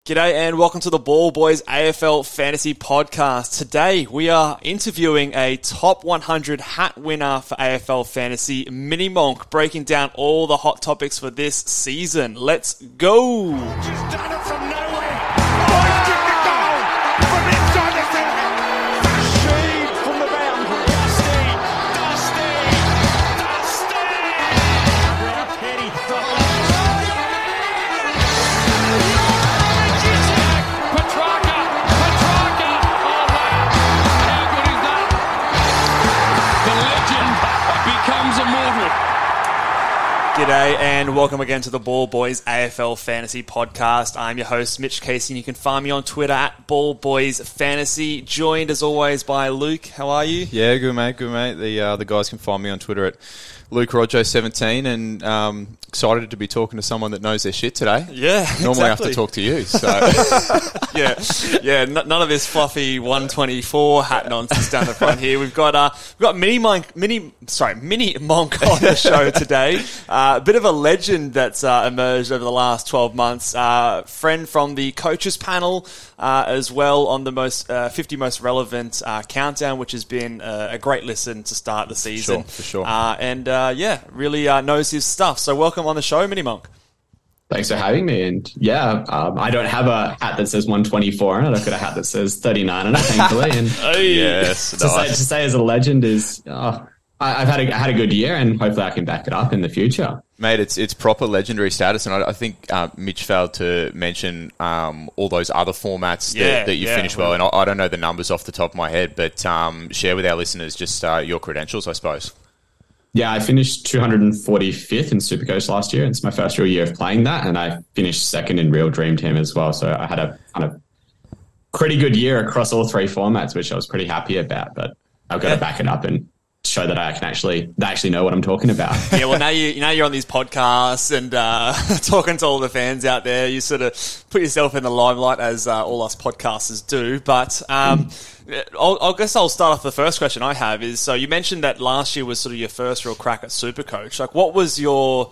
G'day and welcome to the Ball Boys AFL Fantasy Podcast. Today we are interviewing a top 100 hat winner for AFL Fantasy, Mini Monk, breaking down all the hot topics for this season. Let's go! Just done it from nowhere. Hoisted the goal from inside the centre. Sheed from the boundary. Dusty. Petty. Petrarca. Oh, wow. How good is that? The legend becomes immortal. G'day and welcome again to the Ball Boys AFL Fantasy Podcast. I'm your host, Mitch Casey, and you can find me on Twitter at Ball Boys Fantasy. Joined as always by Luke. How are you? Yeah, good mate. The guys can find me on Twitter at LukeRojo17, and excited to be talking to someone that knows their shit today. Yeah, Normally I have exactly. to talk to you, so... None of this fluffy 124 hat nonsense down the front here. We've got Mini Monk on the show today. A bit of a legend that's emerged over the last 12 months. Friend from the coaches panel as well on the 50 most relevant countdown, which has been a great listen to start the season. For sure. Really knows his stuff. So welcome on the show, Mini Monk. Thanks for having me. And I don't have a hat that says 124 on it. I've got a hat that says 39 on it, thankfully. And Yes, to say as a legend is, I've had a good year, and hopefully I can back it up in the future. Mate, it's proper legendary status, and I think Mitch failed to mention all those other formats that you finished well, and I don't know the numbers off the top of my head, but share with our listeners just your credentials, I suppose. Yeah, I finished 245th in Supercoach last year. It's my first real year of playing that, and I finished second in Real Dream Team as well. So I had a kind of pretty good year across all three formats, which I was pretty happy about. But I've got to back it up and show that I can actually know what I'm talking about. Yeah, well, now you're on these podcasts and talking to all the fans out there. You sort of put yourself in the limelight, as all us podcasters do. But I guess I'll start off. The first question I have is: so you mentioned that last year was sort of your first real crack at Supercoach. Like, what was your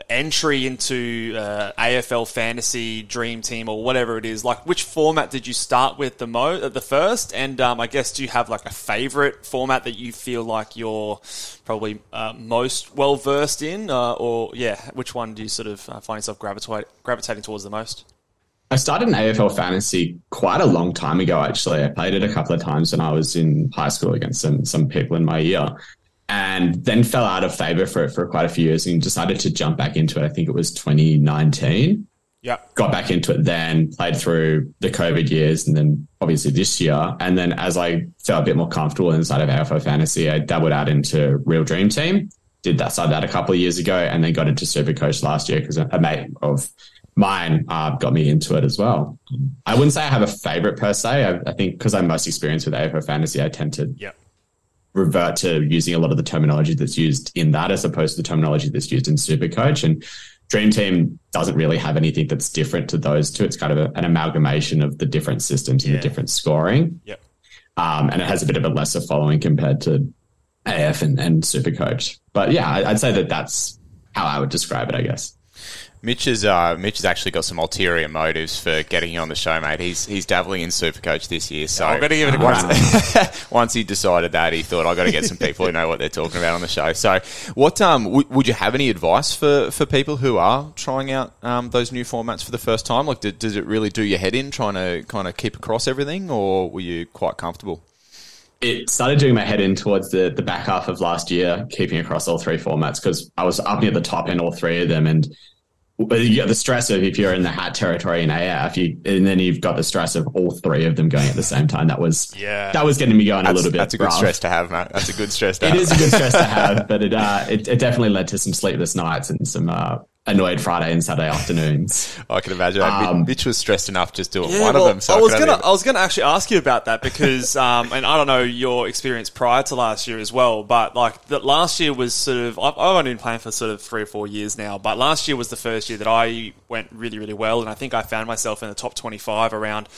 entry into AFL Fantasy Dream Team or whatever it is? Like, which format did you start with the first? And I guess, do you have like a favourite format that you feel like you're probably most well versed in, which one do you sort of find yourself gravitating towards the most? I started in AFL Fantasy quite a long time ago, actually. I played it a couple of times when I was in high school against some people in my year, and then fell out of favour for quite a few years and decided to jump back into it. I think it was 2019. Yeah. Got back into it then, played through the COVID years, and then obviously this year. And then as I felt a bit more comfortable inside of AFL Fantasy, I dabbled out into Real Dream Team. Started that a couple of years ago, and then got into Supercoach last year because a mate of mine got me into it as well. I wouldn't say I have a favourite per se. I think because I'm most experienced with AFL Fantasy, I tend to revert to using a lot of the terminology that's used in that as opposed to the terminology that's used in Supercoach. And Dream Team doesn't really have anything that's different to those two. It's kind of an amalgamation of the different systems and the different scoring. Yep. And it has a bit of a lesser following compared to AF and Supercoach. But yeah, I'd say that's how I would describe it, I guess. Mitch has actually got some ulterior motives for getting you on the show, mate. He's dabbling in Supercoach this year, so I've got to give it a go. Once he decided that, he thought, I've got to get some people who know what they're talking about on the show. So what would you have any advice for people who are trying out those new formats for the first time? Like, does it really do your head in trying to kind of keep across everything, or were you quite comfortable? It started doing my head in towards the back half of last year, keeping across all three formats, because I was up near the top in all three of them, and you get the stress of if you're in the hat territory in AF, and then you've got the stress of all three of them going at the same time. That was getting me going a little bit. That's a good stress to have, mate. That's a good stress to have. It is a good stress to have, but it definitely led to some sleepless nights and some annoyed Friday and Saturday afternoons. I can imagine. Mitch was stressed enough just doing one of them. So I was gonna actually ask you about that because, and I don't know your experience prior to last year as well, but like that last year was sort of, I've only been playing for sort of 3 or 4 years now, but last year was the first year that I went really, really well, and I think I found myself in the top 25 around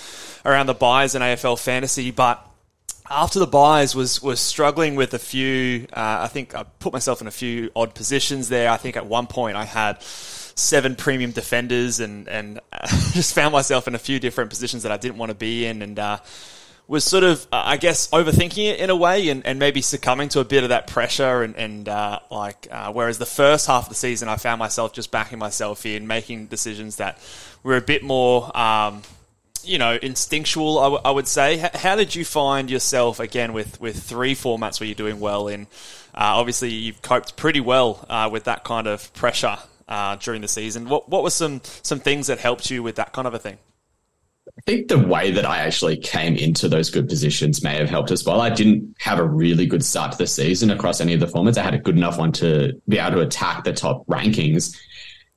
the buys in AFL Fantasy, but after the buys was struggling with a few. I think I put myself in a few odd positions there. I think at one point I had 7 premium defenders and just found myself in a few different positions that I didn't want to be in, and was sort of, I guess, overthinking it in a way and maybe succumbing to a bit of that pressure and whereas the first half of the season I found myself just backing myself in, making decisions that were a bit more, instinctual, I would say. How did you find yourself, again, with 3 formats where you're doing well in? Obviously, you've coped pretty well with that kind of pressure during the season. What were some things that helped you with that kind of a thing? I think the way that I actually came into those good positions may have helped as well. I didn't have a really good start to the season across any of the formats. I had a good enough one to be able to attack the top rankings.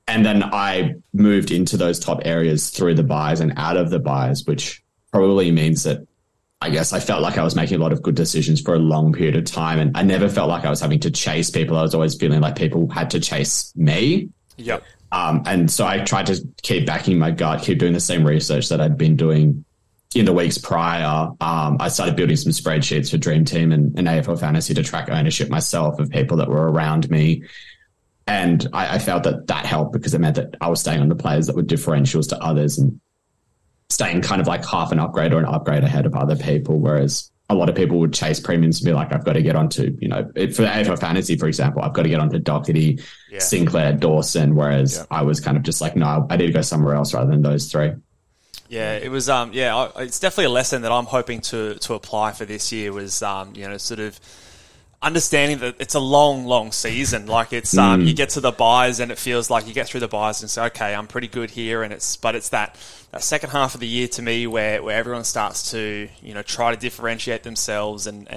And then I moved into those top areas through the buys and out of the buys, which probably means that I guess I felt like I was making a lot of good decisions for a long period of time. And I never felt like I was having to chase people. I was always feeling like people had to chase me. Yep. And so I tried to keep backing my gut, keep doing the same research that I'd been doing in the weeks prior. I started building some spreadsheets for Dream Team and AFL Fantasy to track ownership myself of people that were around me. And I felt that helped because it meant that I was staying on the players that were differentials to others and staying kind of like half an upgrade or an upgrade ahead of other people. Whereas a lot of people would chase premiums and be like, I've got to get onto, for AFL Fantasy, for example, I've got to get onto Doherty, Sinclair, Dawson. Whereas I was kind of just like, no, I need to go somewhere else rather than those 3. Yeah, it was, it's definitely a lesson that I'm hoping to apply for this year was, sort of understanding that it's a long season. Like it's, you get to the buys and it feels like you get through the buys and say, okay, I'm pretty good here. And it's that second half of the year to me where everyone starts to, try to differentiate themselves and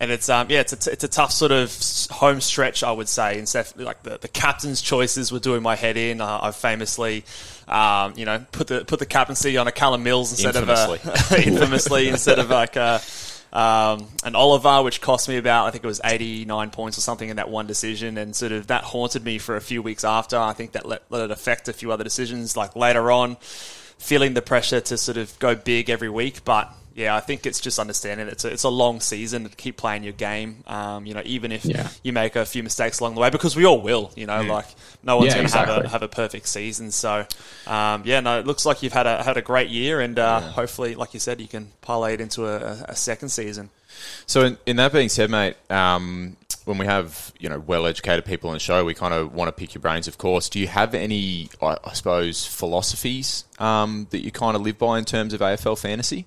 it's, it's a tough sort of home stretch, I would say. Instead, like the captain's choices were doing my head in. I've famously, put the captaincy on a Callum Mills instead of like an Oliver, which cost me about, I think it was 89 points or something in that one decision, and sort of that haunted me for a few weeks after. I think that let it affect a few other decisions, like later on, feeling the pressure to sort of go big every week. But yeah, I think it's just understanding it's a long season to keep playing your game, even if you make a few mistakes along the way, because we all will, like no one's going to have a perfect season. So, it looks like you've had a great year, and hopefully, like you said, you can parlay it into a second season. So in that being said, mate, when we have, well-educated people on the show, we kind of want to pick your brains, of course. Do you have any, I suppose, philosophies that you kind of live by in terms of AFL fantasy?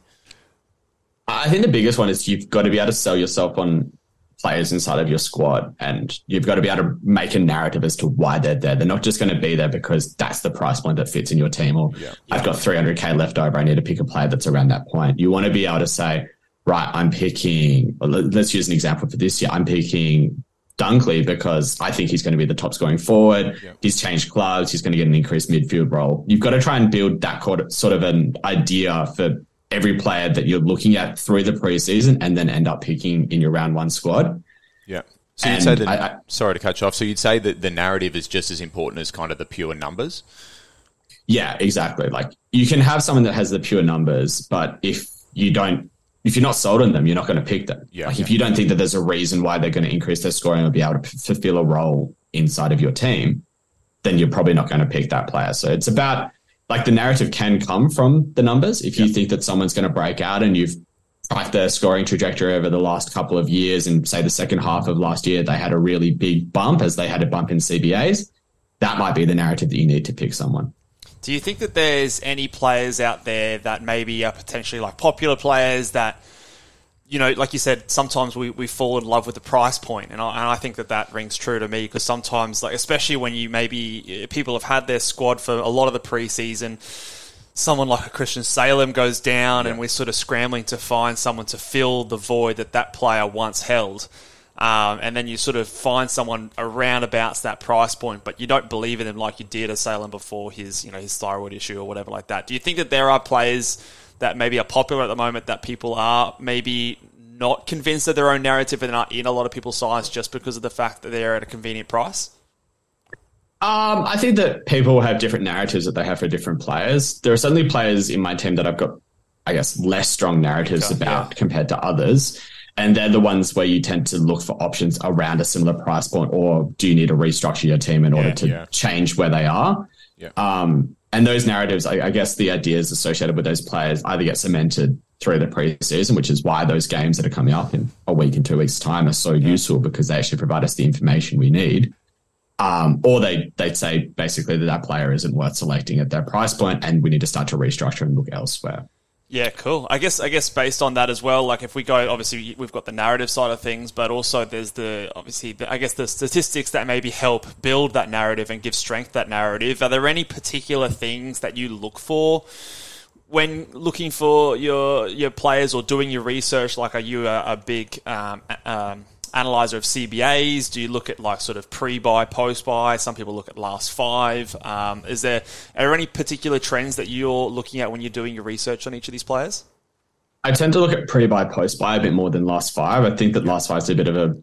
I think the biggest one is you've got to be able to sell yourself on players inside of your squad, and you've got to be able to make a narrative as to why they're there. They're not just going to be there because that's the price point that fits in your team, or I've got 300k left over, I need to pick a player that's around that point. You want to be able to say, right, I'm picking, let's use an example for this year. I'm picking Dunkley because I think he's going to be the top scoring forward. Yeah. He's changed clubs. He's going to get an increased midfield role. You've got to try and build that sort of an idea for every player that you're looking at through the preseason and then end up picking in your round 1 squad. Yeah. So you'd say that, sorry to cut you off. So you'd say that the narrative is just as important as kind of the pure numbers? Yeah, exactly. Like you can have someone that has the pure numbers, but if you're not sold on them, you're not going to pick them. Yeah, if you don't think that there's a reason why they're going to increase their scoring or be able to fulfill a role inside of your team, then you're probably not going to pick that player. So it's about, like, the narrative can come from the numbers. If you think that someone's going to break out and you've tracked their scoring trajectory over the last couple of years and say the second half of last year, they had a really big bump as they had a bump in CBAs, that might be the narrative that you need to pick someone. Do you think that there's any players out there that maybe are potentially like popular players that, like you said, sometimes we fall in love with the price point, and I think that rings true to me, because sometimes, like, especially when people have had their squad for a lot of the preseason, someone like a Christian Salem goes down, and we're sort of scrambling to find someone to fill the void that player once held. And then you sort of find someone around about that price point, but you don't believe in them like you did a Salem before his thyroid issue or whatever like that. Do you think that there are players that maybe are popular at the moment that people are maybe not convinced of their own narrative and are in a lot of people's sides just because of the fact that they're at a convenient price? I think that people have different narratives that they have for different players. There are certainly players in my team that I've got, I guess, less strong narratives about compared to others. And they're the ones where you tend to look for options around a similar price point, or do you need to restructure your team in order to change where they are? Yeah. And those narratives, I guess the ideas associated with those players either get cemented through the preseason, which is why those games that are coming up in a week and 2 weeks' time are so useful, because they actually provide us the information we need. Or they'd say basically that player isn't worth selecting at their price point and we need to start to restructure and look elsewhere. Yeah, cool. I guess based on that as well, like if we go, obviously we've got the narrative side of things, but also there's the statistics that maybe help build that narrative and give strength to that narrative. Are there any particular things that you look for when looking for your players or doing your research? Like, are you a big analyzer of CBAs? Do you look at like sort of pre-buy, post-buy? Some people look at last five. Are there any particular trends that you're looking at when you're doing your research on each of these players? I tend to look at pre-buy, post-buy a bit more than last five. I think that last five is a bit of a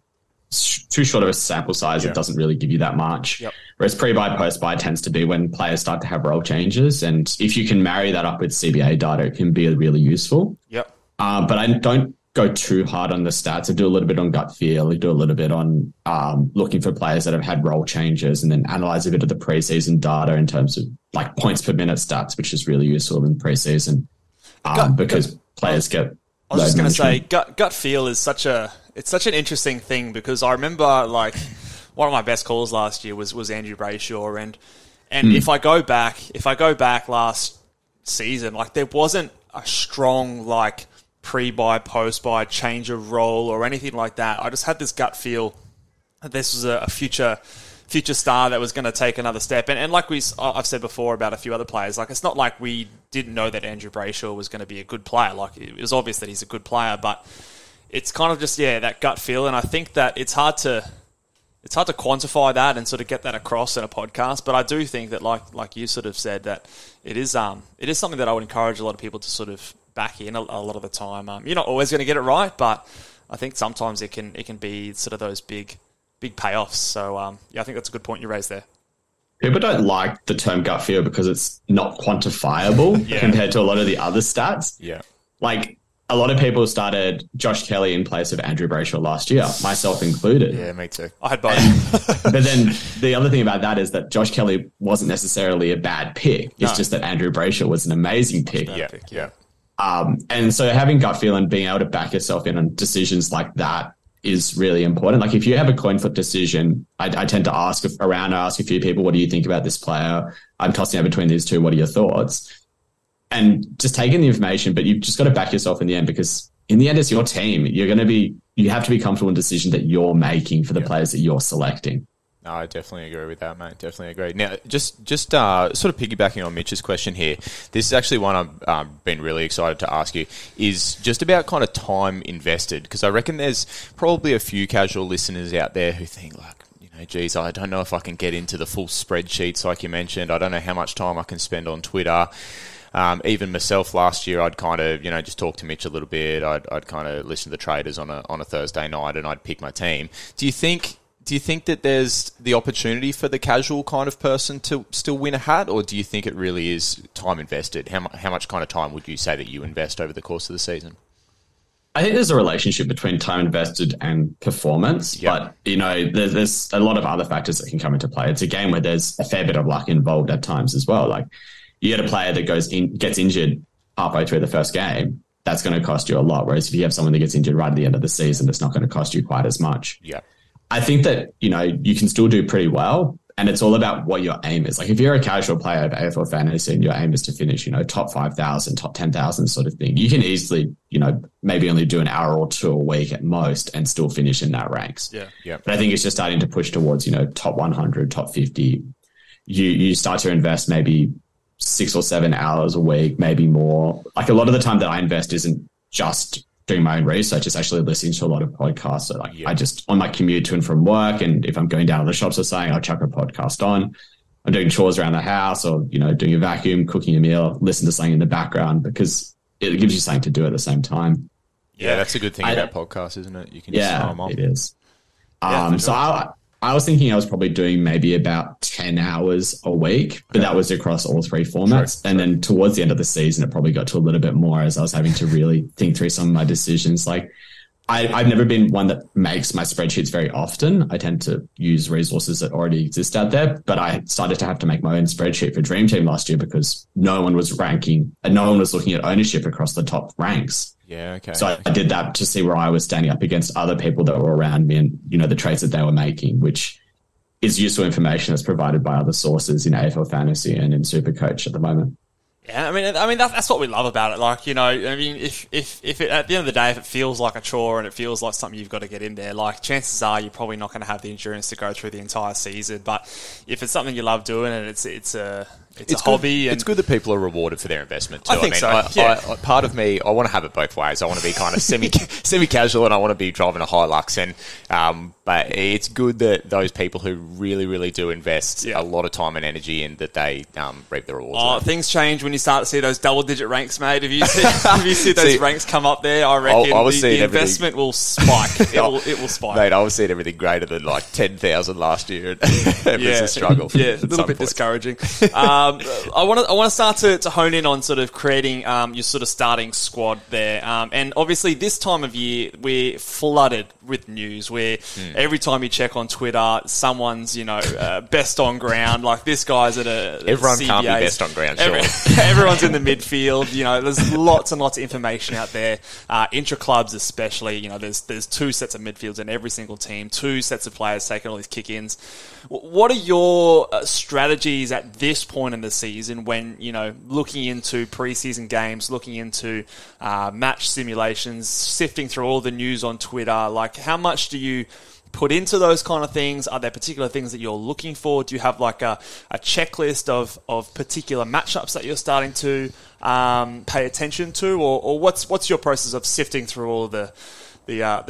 too short of a sample size. It doesn't really give you that much. Whereas pre-buy, post-buy tends to be when players start to have role changes. And if you can marry that up with CBA data, it can be really useful. But I don't go too hard on the stats. I do a little bit on gut feel. I do a little bit on looking for players that have had role changes, and then analyze a bit of the preseason data in terms of like points per minute stats, which is really useful in preseason because players get. I was just going to say, gut feel is such an interesting thing, because I remember like one of my best calls last year was Andrew Brayshaw, and if I go back last season, like there wasn't a strong like pre-buy, post-buy, change of role or anything like that. I just had this gut feel that this was a future star that was going to take another step. And like I've said before about a few other players, like it's not like we didn't know that Andrew Brayshaw was going to be a good player. Like it was obvious that he's a good player, but it's kind of just, that gut feel. And I think that it's hard to quantify that and sort of get that across in a podcast. But I do think that like you sort of said, that it is something that I would encourage a lot of people to sort of back in a lot of the time. You're not always going to get it right, but I think sometimes it can be sort of those big payoffs. So I think that's a good point you raised there. People don't like the term gut feel because it's not quantifiable compared to a lot of the other stats. Yeah. Like a lot of people started Josh Kelly in place of Andrew Brayshaw last year, myself included. Yeah, me too. I had both. But then the other thing about that is that Josh Kelly wasn't necessarily a bad pick. It's just that Andrew Brayshaw was an amazing pick. Yeah. And so having gut feel and being able to back yourself in on decisions like that is really important. Like if you have a coin flip decision, I tend to ask a few people, what do you think about this player? I'm tossing out between these two. What are your thoughts? And just taking the information, but you've just got to back yourself in the end, because in the end, it's your team. You have to be comfortable in the decision that you're making for the players that you're selecting. No, I definitely agree with that, mate. Definitely agree. Now, just sort of piggybacking on Mitch's question here, this is actually one I've been really excited to ask you, is just about kind of time invested, because I reckon there's probably a few casual listeners out there who think like, geez, I don't know if I can get into the full spreadsheets like you mentioned. I don't know how much time I can spend on Twitter. Even myself last year, I'd kind of, just talk to Mitch a little bit. I'd kind of listen to the traders on a Thursday night, and I'd pick my team. Do you think that there's the opportunity for the casual kind of person to still win a hat, or do you think it really is time invested? How much kind of time would you say that you invest over the course of the season? I think there's a relationship between time invested and performance, but there's a lot of other factors that can come into play. It's a game where there's a fair bit of luck involved at times as well. Like you get a player that gets injured halfway through the first game, that's going to cost you a lot. Whereas if you have someone that gets injured right at the end of the season, it's not going to cost you quite as much. Yeah. I think that, you can still do pretty well, and it's all about what your aim is. Like if you're a casual player of AFL Fantasy and your aim is to finish, top 5,000, top 10,000 sort of thing, you can easily, maybe only do an hour or two a week at most and still finish in that ranks. Yeah. But I think it's just starting to push towards, top 100, top 50. You start to invest maybe 6 or 7 hours a week, maybe more. Like a lot of the time that I invest isn't just doing my own research, it's actually listening to a lot of podcasts. So I just, on my commute to and from work, and if I'm going down to the shops or something, I'll chuck a podcast on. I'm doing chores around the house, or, doing a vacuum, cooking a meal, listen to something in the background, because it gives you something to do at the same time. Yeah, that's a good thing about podcasts, isn't it? You can just throw them on. It is. So I was thinking I was probably doing maybe about 10 hours a week, but that was across all three formats. Sure. And then towards the end of the season, it probably got to a little bit more as I was having to really think through some of my decisions. Like I've never been one that makes my spreadsheets very often. I tend to use resources that already exist out there, but I started to have to make my own spreadsheet for Dream Team last year because no one was ranking and no one was looking at ownership across the top ranks. Yeah, okay. So I did that to see where I was standing up against other people that were around me and, the trades that they were making, which is useful information that's provided by other sources in AFL Fantasy and in Supercoach at the moment. Yeah, I mean that's what we love about it. Like, if it, at the end of the day, if it feels like a chore and it feels like something you've got to get in there, like chances are you're probably not going to have the endurance to go through the entire season. But if it's something you love doing and it's a hobby, and it's good that people are rewarded for their investment too. I think so. Part of me, I want to have it both ways. I want to be kind of semi casual, and I want to be driving a Hilux. And but it's good that those people who really, really do invest a lot of time and energy in that they reap the rewards. Things change when you start to see those double-digit ranks, mate. If you see those ranks come up there, I reckon the investment will spike. It will spike. Mate, I was seeing everything greater than like 10,000 last year. It was a struggle. Yeah, a little bit discouraging. I want to start to hone in on sort of creating your sort of starting squad there. And obviously this time of year, we're flooded with news where every time you check on Twitter, someone's, best on ground. Like this guy's at Everyone CBA. can't be best on ground, sure. Everyone's in the midfield. There's lots and lots of information out there. Intra-clubs especially, there's two sets of midfields in every single team, two sets of players taking all these kick-ins. What are your strategies at this point in the season when, looking into preseason games, looking into match simulations, sifting through all the news on Twitter? Like, how much do you put into those kind of things? Are there particular things that you're looking for? Do you have like a checklist of particular matchups that you're starting to pay attention to? Or what's your process of sifting through all the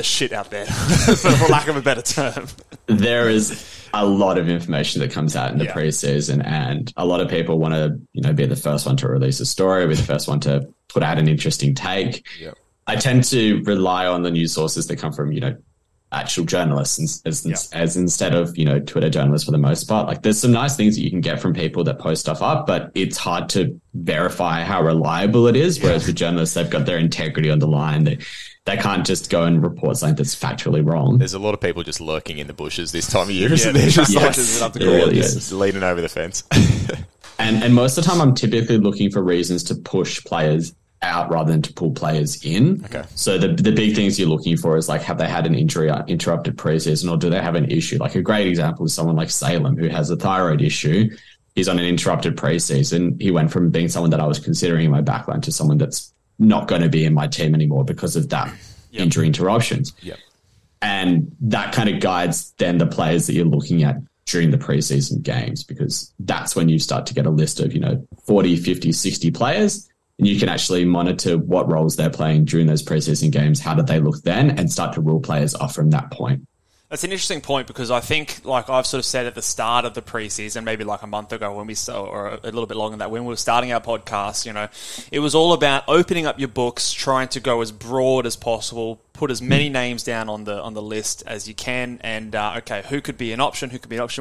shit out there, for lack of a better term? There is a lot of information that comes out in the preseason, and a lot of people want to, be the first one to release a story, be the first one to put out an interesting take. Yep. I tend to rely on the news sources that come from, actual journalists as instead of, Twitter journalists for the most part. Like there's some nice things that you can get from people that post stuff up, but it's hard to verify how reliable it is. Whereas with journalists, they've got their integrity on the line. They can't just go and report something that's factually wrong. There's a lot of people just lurking in the bushes this time of year, isn't there? Just leaning over the fence. And most of the time I'm typically looking for reasons to push players out rather than to pull players in. Okay. So the big things you're looking for is like, have they had an injury, interrupted preseason, or do they have an issue? Like a great example is someone like Salem, who has a thyroid issue. He's on an interrupted preseason. He went from being someone that I was considering in my backline to someone that's not going to be in my team anymore because of that injury interruptions. Yep. And that kind of guides then the players that you're looking at during the preseason games, because that's when you start to get a list of, 40, 50, 60 players. And you can actually monitor what roles they're playing during those preseason games. How did they look then? And start to rule players off from that point. That's an interesting point, because I think, like I've sort of said at the start of the preseason, maybe like a month ago when or a little bit longer than that, when we were starting our podcast, it was all about opening up your books, trying to go as broad as possible, put as many names down on the list as you can, and who could be an option,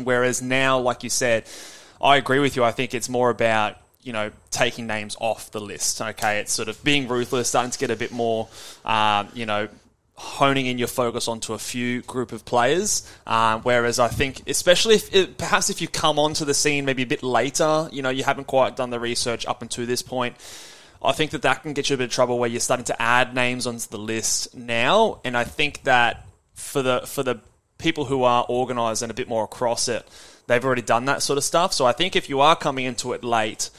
Whereas now, like you said, I agree with you. I think it's more about taking names off the list. Okay, it's sort of being ruthless, starting to get a bit more, honing in your focus onto a few group of players. Whereas I think, especially if you come onto the scene maybe a bit later, you haven't quite done the research up until this point, I think that can get you a bit of trouble where you're starting to add names onto the list now. And I think that for the people who are organised and a bit more across it, they've already done that sort of stuff. So I think if you are coming into it late,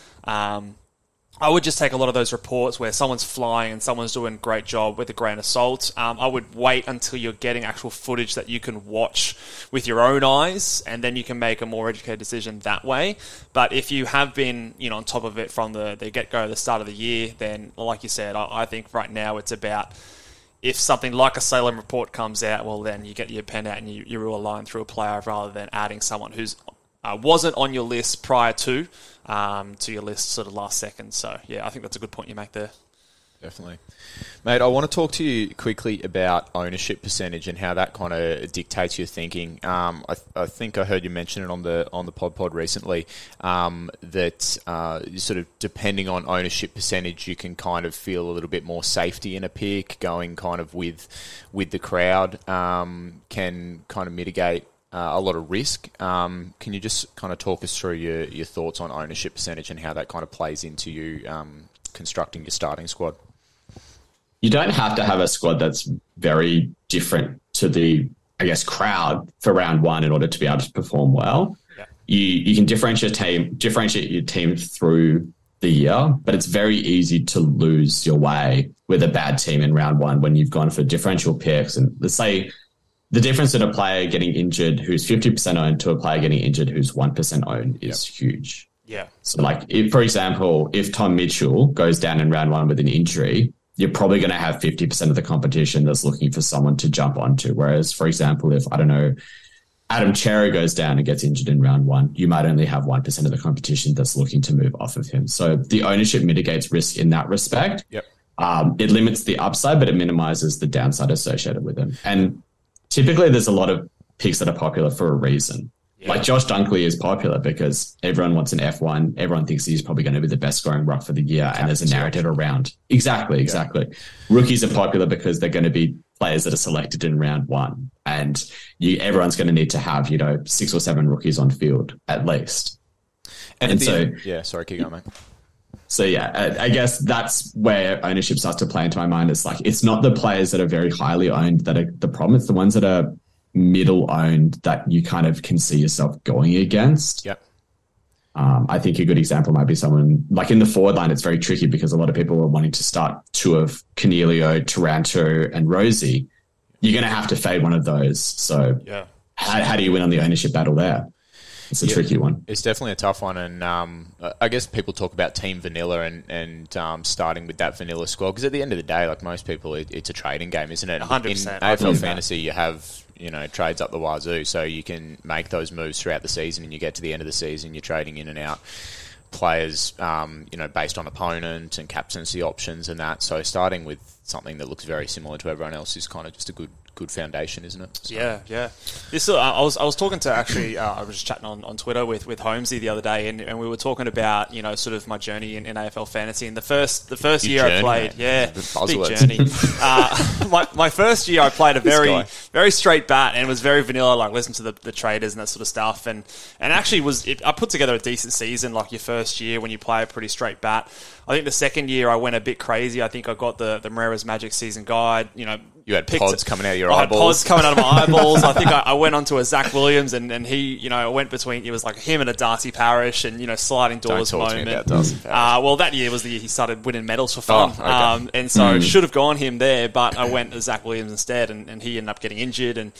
I would just take a lot of those reports where someone's flying and someone's doing a great job with a grain of salt. I would wait until you're getting actual footage that you can watch with your own eyes, and then you can make a more educated decision that way. But if you have been, on top of it from the get-go, the start of the year, then, like you said, I think right now it's about, if something like a Salem report comes out, well, then you get your pen out and you rule a line through a player rather than adding someone who's wasn't on your list prior to your list sort of last second. So, yeah, I think that's a good point you make there. Definitely. Mate, I want to talk to you quickly about ownership percentage and how that kind of dictates your thinking. I think I heard you mention it on the pod recently, that sort of depending on ownership percentage, you can kind of feel a little bit more safety in a pick, going kind of with the crowd, can kind of mitigate a lot of risk. Can you just kind of talk us through your thoughts on ownership percentage and how that kind of plays into you constructing your starting squad? You don't have to have a squad that's very different to the, I guess, crowd for round one in order to be able to perform well. Yeah. You can differentiate your team through the year, but it's very easy to lose your way with a bad team in round one when you've gone for differential picks. And let's say the difference in a player getting injured who's 50% owned to a player getting injured who's 1% owned is huge. Yeah. So like, for example, if Tom Mitchell goes down in round one with an injury, you're probably going to have 50% of the competition that's looking for someone to jump onto. Whereas, for example, if, I don't know, Adam Cherry goes down and gets injured in round one, you might only have 1% of the competition that's looking to move off of him. So the ownership mitigates risk in that respect. Yep. It limits the upside, but it minimizes the downside associated with him. And typically there's a lot of picks that are popular for a reason. Yeah. Like Josh Dunkley is popular because everyone wants an F1. Everyone thinks he's probably going to be the best scoring ruck for the year. And there's a narrative around. Exactly. Yeah. Rookies are popular because they're going to be players that are selected in round one. And everyone's going to need to have, 6 or 7 rookies on field at least. And so, sorry, keep going, mate. So yeah, I guess that's where ownership starts to play into my mind. It's like, it's not the players that are very highly owned that are the problem. It's the ones that are middle owned that you kind of can see yourself going against. Yep. I think a good example might be someone like in the forward line. It's very tricky because a lot of people are wanting to start 2 of Cornelio, Taranto, and Rosie. You're going to have to fade one of those. So yeah, how do you win on the ownership battle there? It's a tricky one. It's definitely a tough one. And I guess people talk about team vanilla and starting with that vanilla squad. Because at the end of the day, like most people, it's a trading game, isn't it? 100%. In AFL Fantasy, you have, trades up the wazoo. So you can make those moves throughout the season and you get to the end of the season, you're trading in and out players, based on opponent and captaincy options and that. So starting with something that looks very similar to everyone else is kind of just a good foundation, isn't it? So. Yeah. This I was talking to I was just chatting on Twitter with Holmesy the other day, and we were talking about sort of my journey in AFL fantasy. And the first year I played, big journey. My first year I played a very straight bat and was very vanilla, like listen to the traders and that sort of stuff. And actually I put together a decent season, like your first year when you play a pretty straight bat. I think the second year I went a bit crazy. I think I got the Moreira's Magic season guide. You had pods coming out of your eyeballs. I had pods coming out of my eyeballs. I think I went onto a Zach Williams and he, went between, it was like him and a Darcy Parish and, sliding doors Don't talk moment. To me about Darcy Parish. Well, that year was the year he started winning medals for fun. Oh, okay. And so should have gone him there, but I went to Zach Williams instead and he ended up getting injured and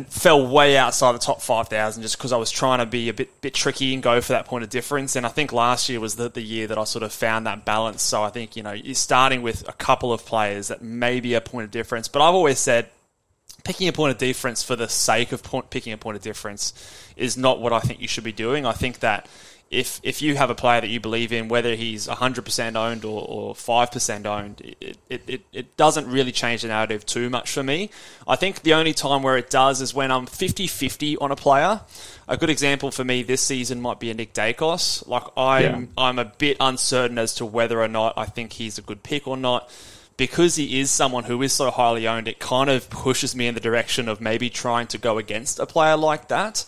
fell way outside the top 5,000 just because I was trying to be a bit tricky and go for that point of difference. And I think last year was the year that I sort of found that balance. So I think, you're starting with a couple of players that may be a point of difference. But I've always said picking a point of difference for the sake of picking a point of difference is not what I think you should be doing. I think that if you have a player that you believe in, whether he's 100% owned or 5% owned, it doesn't really change the narrative too much for me. I think the only time where it does is when I'm 50-50 on a player. A good example for me this season might be a Nick Dacos. Like I'm a bit uncertain as to whether or not I think he's a good pick or not. Because he is someone who is so highly owned, it kind of pushes me in the direction of maybe trying to go against a player like that.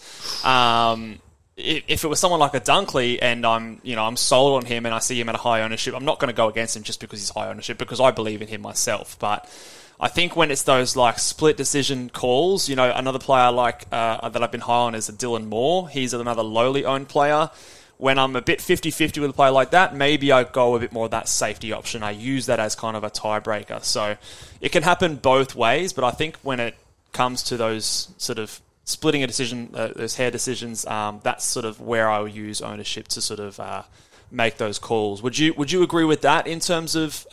If it was someone like a Dunkley and I'm sold on him and I see him at a high ownership, I'm not going to go against him just because he's high ownership because I believe in him myself. But I think when it's those like split decision calls, another player like that I've been high on is a Dylan Moore. He's another lowly owned player. When I'm a bit 50-50 with a player like that, maybe I go a bit more of that safety option. I use that as kind of a tiebreaker. So it can happen both ways, but I think when it comes to those sort of splitting a decision, those hair decisions, that's sort of where I will use ownership to sort of make those calls. Would you agree with that in terms of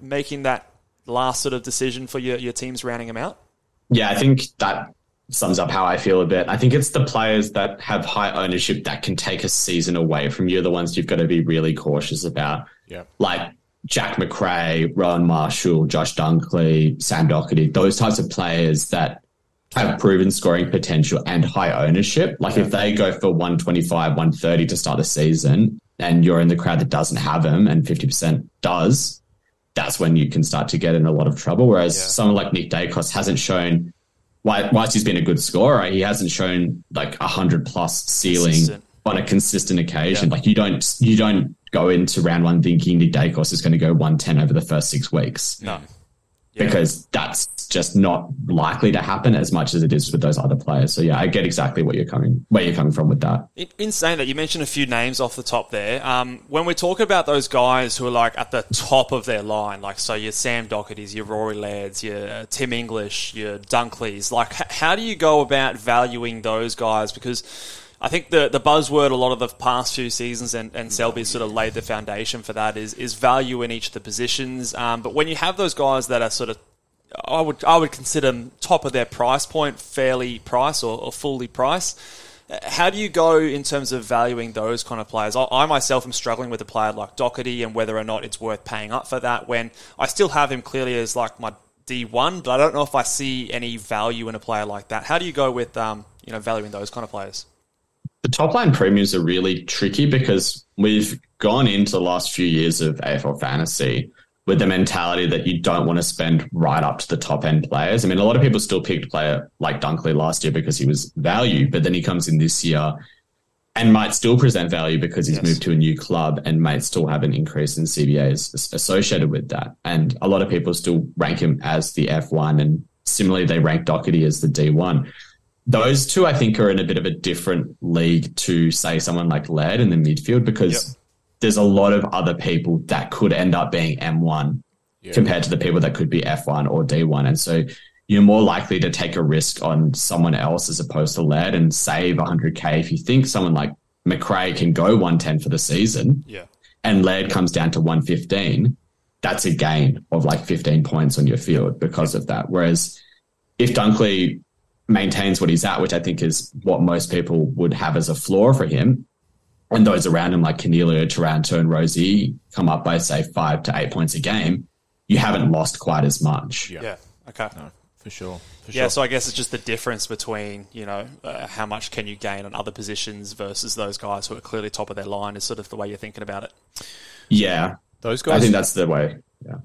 making that last sort of decision for your teams, rounding them out? Yeah, I think that sums up how I feel a bit. I think it's the players that have high ownership that can take a season away from you, the ones you've got to be really cautious about. Yeah. Like Jack McRae, Rowan Marshall, Josh Dunkley, Sam Doherty, those types of players that have proven scoring potential and high ownership. Like if they go for 125, 130 to start the season and you're in the crowd that doesn't have them and 50% does, that's when you can start to get in a lot of trouble. Whereas someone like Nick Dacos hasn't shown, whilst he's been a good scorer, he hasn't shown like 100+ ceiling on a consistent occasion. Like you don't go into round one thinking Nick Dacos is going to go 110 over the first 6 weeks. No. Because that's just not likely to happen as much as it is with those other players. So yeah, I get exactly where you're coming from with that. In saying that, you mentioned a few names off the top there. When we talk about those guys who are like at the top of their line, like so your Sam Doherty's, your Rory Lairds, your Tim English, your Dunkleys, like how do you go about valuing those guys? Because I think the buzzword a lot of the past few seasons, and Selby sort of laid the foundation for that, is value in each of the positions. But when you have those guys that are sort of, I would consider them top of their price point, fairly priced or fully priced. How do you go in terms of valuing those kind of players? I myself am struggling with a player like Doherty and whether or not it's worth paying up for that when I still have him clearly as like my D1, but I don't know if I see any value in a player like that. How do you go with valuing those kind of players? The top line premiums are really tricky because we've gone into the last few years of AFL fantasy with the mentality that you don't want to spend right up to the top end players. I mean, a lot of people still picked a player like Dunkley last year because he was value, but then he comes in this year and might still present value because he's moved to a new club and might still have an increase in CBAs associated with that. And a lot of people still rank him as the F1, and similarly, they rank Doherty as the D1. Those two, I think, are in a bit of a different league to, say, someone like Laird in the midfield because there's a lot of other people that could end up being M1 compared to the people that could be F1 or D1. And so you're more likely to take a risk on someone else as opposed to Laird and save 100K if you think someone like McRae can go 110 for the season and Laird comes down to 115, that's a gain of like 15 points on your field because of that. Whereas if Dunkley maintains what he's at, which I think is what most people would have as a floor for him, and those around him like Cornelio, Taranto and Rosie come up by, say, 5 to 8 points a game, you haven't lost quite as much. Yeah. Okay. No, for sure. So I guess it's just the difference between, how much can you gain on other positions versus those guys who are clearly top of their line is sort of the way you're thinking about it. Yeah. Those guys, I think that's the way. Yeah.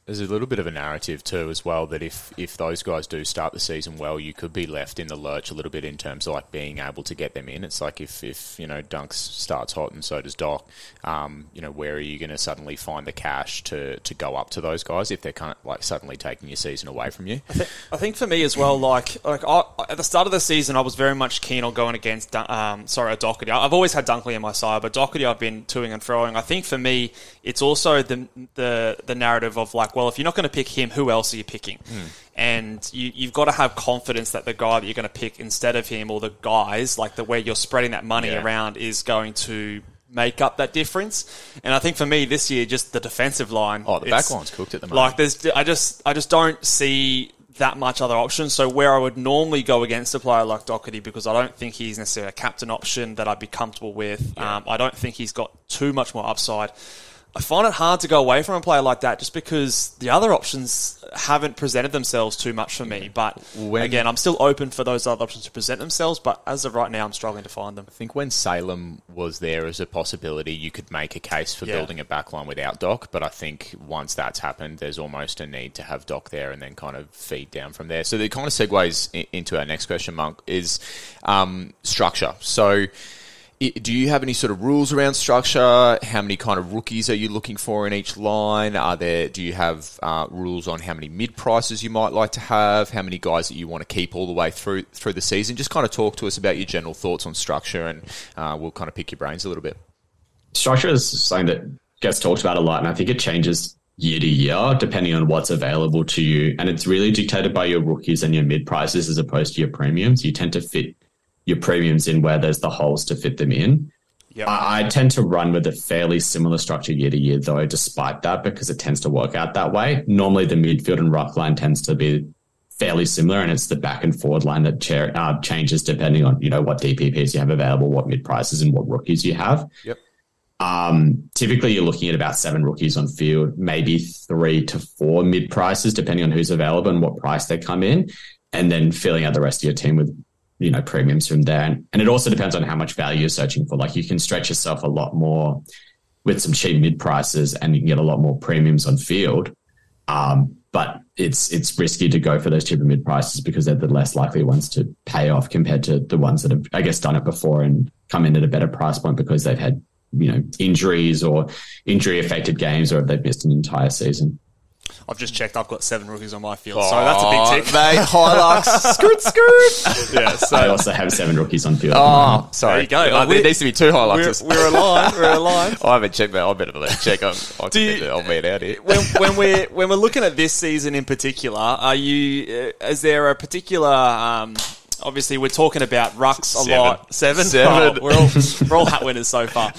There's a little bit of a narrative too as well that if those guys do start the season well, you could be left in the lurch a little bit in terms of like being able to get them in. It's like if Dunks starts hot and so does Doc, where are you going to suddenly find the cash to go up to those guys if they're kind of like suddenly taking your season away from you? I think for me as well, like at the start of the season, I was very much keen on going against Doherty. I've always had Dunkley on my side, but Doherty I've been toing and froing. I think for me, it's also the narrative of like, well, if you're not going to pick him, who else are you picking? And you've got to have confidence that the guy that you're going to pick instead of him, or the guys, like the way you're spreading that money around, is going to make up that difference. And I think for me this year, just the defensive line. Oh, the back line's cooked at the moment. Like I just don't see that much other options. So where I would normally go against a player like Doherty, because I don't think he's necessarily a captain option that I'd be comfortable with. I don't think he's got too much more upside. I find it hard to go away from a player like that just because the other options haven't presented themselves too much for me. But again, I'm still open for those other options to present themselves, but as of right now, I'm struggling to find them. I think when Salem was there as a possibility, you could make a case for building a backline without Doc, but I think once that's happened, there's almost a need to have Doc there and then kind of feed down from there. So the kind of segues into our next question, Monk, is structure. So do you have any sort of rules around structure? How many kind of rookies are you looking for in each line? Do you have rules on how many mid prices you might like to have? How many guys that you want to keep all the way through the season? Just kind of talk to us about your general thoughts on structure, and we'll kind of pick your brains a little bit. Structure is something that gets talked about a lot, and I think it changes year to year depending on what's available to you. And it's really dictated by your rookies and your mid prices as opposed to your premiums. You tend to fit your premiums in where there's the holes to fit them in. Yep. I tend to run with a fairly similar structure year to year, though, despite that, because it tends to work out that way. Normally, the midfield and ruck line tends to be fairly similar, and it's the back and forward line that changes depending on what DPPs you have available, what mid prices, and what rookies you have. Yep. Typically, you're looking at about 7 rookies on field, maybe 3 to 4 mid prices, depending on who's available and what price they come in, and then filling out the rest of your team with, premiums from there. And it also depends on how much value you're searching for. Like, you can stretch yourself a lot more with some cheap mid prices, and you can get a lot more premiums on field. But it's risky to go for those cheaper mid prices because they're the less likely ones to pay off compared to the ones that have, I guess, done it before and come in at a better price point because they've had, injuries or injury affected games, or if they've missed an entire season. I've just checked. I've got 7 rookies on my field, so that's a big tick. Mate, Hilux, scoot. Yeah, so I also have 7 rookies on field. Oh, sorry. There you go. There needs to be 2 Hiluxes. We're aligned. We're aligned. I haven't checked that. I better check. I'll be it out here. When we're looking at this season in particular, is there a particular? Obviously, we're talking about rucks a lot. 7. Oh, we're all hat winners so far.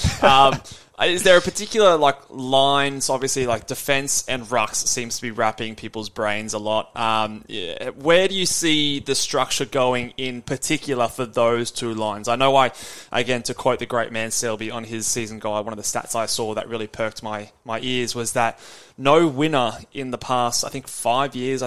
Is there a particular lines? Obviously, defense and rucks seems to be wrapping people's brains a lot. Where do you see the structure going in particular for those 2 lines? I know again, to quote the great man Selby on his season guide, one of the stats I saw that really perked my ears was that no winner in the past, I think 5 years,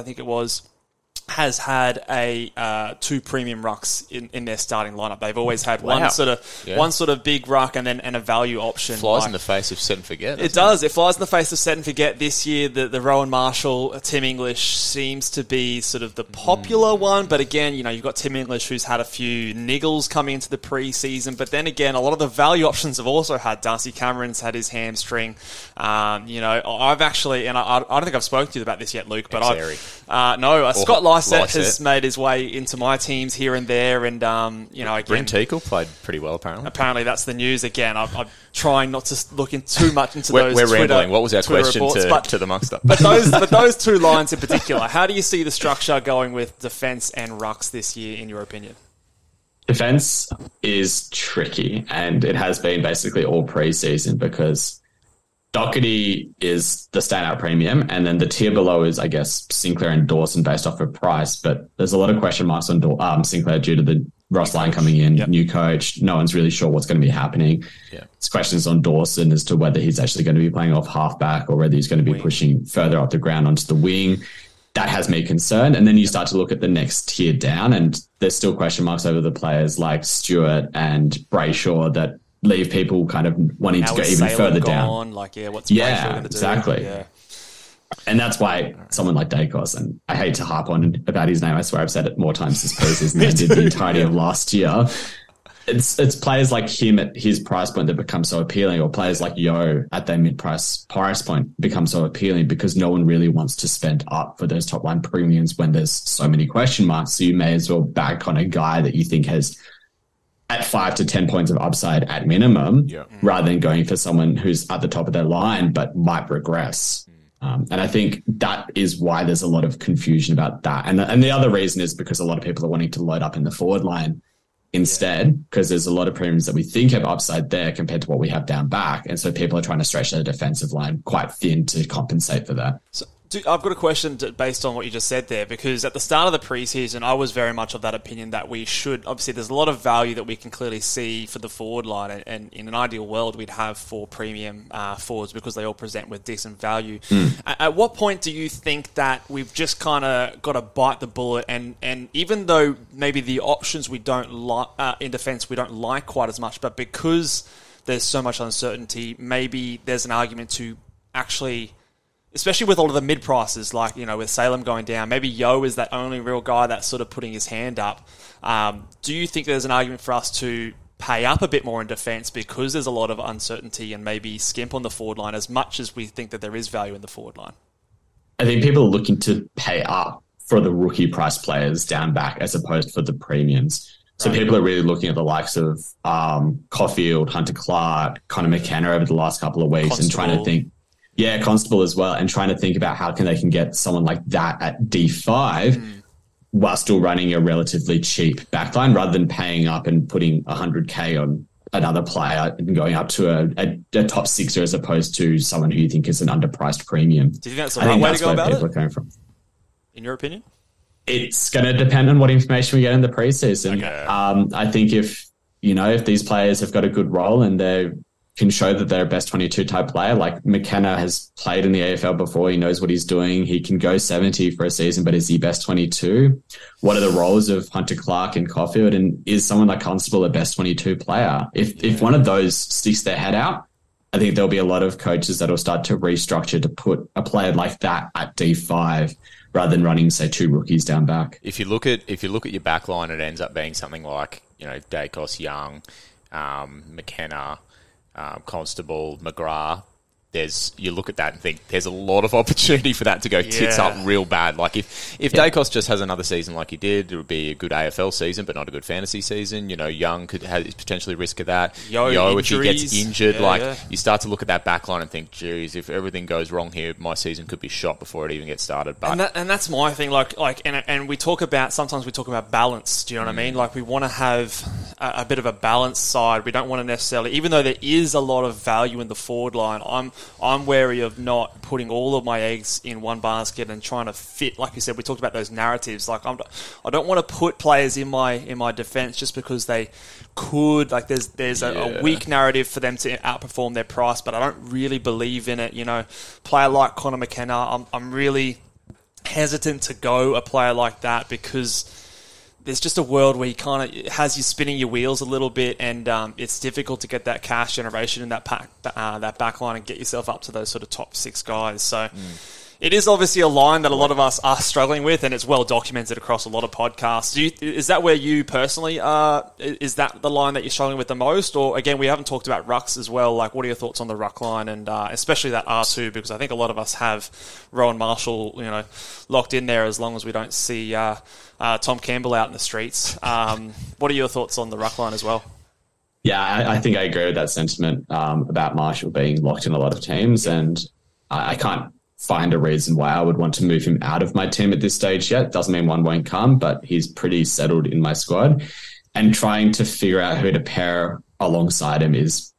has had a 2 premium rucks in their starting lineup. They've always had one sort of big ruck and then a value option. Flies in the face of set and forget. It does. It flies in the face of set and forget. This year, the Rowan Marshall, Tim English seems to be sort of the popular one. But again, you've got Tim English who's had a few niggles coming into the preseason. But then again, a lot of the value options have also had. Darcy Cameron's had his hamstring. I've actually, and I don't think I've spoken to you about this yet, Luke, but Scott Lysett has made his way into my teams here and there, and again, Bryn Teakle played pretty well. Apparently, that's the news again. I'm trying not to look too much into those. We're Twitter, rambling. What was our Twitter question reports, to the Monkster? But those 2 lines in particular, how do you see the structure going with defense and rucks this year, in your opinion? Defense is tricky, and it has been basically all preseason because Doherty is the standout premium, and then the tier below is, I guess, Sinclair and Dawson based off of price. But there's a lot of question marks on Sinclair due to the Ross Lyon coming in, new coach. No one's really sure what's going to be happening. It's questions on Dawson as to whether he's actually going to be playing off halfback or whether he's going to be pushing further up the ground onto the wing. That has me concerned. And then you start to look at the next tier down, and there's still question marks over the players like Stewart and Brayshaw that leave people kind of wanting to go even further down. What's Brayshaw going to do? Exactly. Yeah. And that's why someone like Dacos, and I hate to harp on about his name, I swear I've said it more times this preseason than I did the entirety of last year. It's players like him at his price point that become so appealing, or players like Yo at their mid-price point become so appealing because no one really wants to spend up for those top-line premiums when there's so many question marks. So you may as well back on a guy that you think has at 5 to 10 points of upside at minimum, rather than going for someone who's at the top of their line but might regress. And I think that is why there's a lot of confusion about that. And the other reason is because a lot of people are wanting to load up in the forward line instead, because there's a lot of premiums that we think have upside there compared to what we have down back. And so people are trying to stretch their defensive line quite thin to compensate for that. So, I've got a question based on what you just said there, because at the start of the preseason, I was very much of that opinion that we should, obviously there's a lot of value that we can clearly see for the forward line, and in an ideal world, we'd have 4 premium forwards because they all present with decent value. At what point do you think that we've just kind of got to bite the bullet, and even though maybe the options we don't like in defence we don't like quite as much, but because there's so much uncertainty, maybe there's an argument to actually, especially with all of the mid prices, like, with Salem going down, maybe Yo is that only real guy that's sort of putting his hand up. Do you think there's an argument for us to pay up a bit more in defence because there's a lot of uncertainty, and maybe skimp on the forward line as much as we think that there is value in the forward line? I think people are looking to pay up for the rookie price players down back as opposed for the premiums. So people are really looking at the likes of Caulfield, Hunter Clark, Connor McKenna over the last couple of weeks, Constable, and trying to think, Constable as well, and trying to think about how they can get someone like that at D5 while still running a relatively cheap backline, rather than paying up and putting 100K on another player and going up to a top sixer as opposed to someone who you think is an underpriced premium. Do you think that's the right way to go about it? People are coming from. In your opinion? It's going to depend on what information we get in the preseason. Okay. I think if these players have got a good role and they're can show that they're a best 22 type player. Like McKenna has played in the AFL before. He knows what he's doing. He can go 70 for a season, but is he best 22? What are the roles of Hunter Clark and Caulfield? And is someone like Constable a best 22 player? If one of those sticks their head out, I think there'll be a lot of coaches that will start to restructure to put a player like that at D5 rather than running, say, 2 rookies down back. If you look at your back line, it ends up being something like, Dacos, Young, McKenna, Constable, McGrath. You look at that and think there's a lot of opportunity for that to go tits up real bad. Like if Dacos just has another season like he did, it would be a good AFL season, but not a good fantasy season. Young could have potentially risk of that. Yo, if he gets injured, you start to look at that back line and think, geez, if everything goes wrong here, my season could be shot before it even gets started. But and that's my thing. And we talk about, sometimes we talk about balance. Do you know what I mean? Like we want to have a bit of a balanced side. We don't want to necessarily, even though there is a lot of value in the forward line, I'm wary of not putting all of my eggs in one basket and trying to fit, like you said, we talked about those narratives. Like I don't want to put players in my defense just because they could. Like there's a weak narrative for them to outperform their price, but I don't really believe in it. Player like Connor McKenna, I'm really hesitant to go a player like that because there's just a world where he kind of has you spinning your wheels a little bit, and it's difficult to get that cash generation in that back line and get yourself up to those sort of top 6 guys. So it is obviously a line that a lot of us are struggling with, and it's well documented across a lot of podcasts. Is that where you personally are? Is that the line that you're struggling with the most? Or again, we haven't talked about rucks as well. Like, what are your thoughts on the ruck line, and especially that R2? Because I think a lot of us have Rowan Marshall, locked in there as long as we don't see Tom Campbell out in the streets. What are your thoughts on the ruck line as well? Yeah, I think I agree with that sentiment about Marshall being locked in a lot of teams, and I can't find a reason why I would want to move him out of my team at this stage yet. Doesn't mean one won't come, but he's pretty settled in my squad. And trying to figure out who to pair alongside him is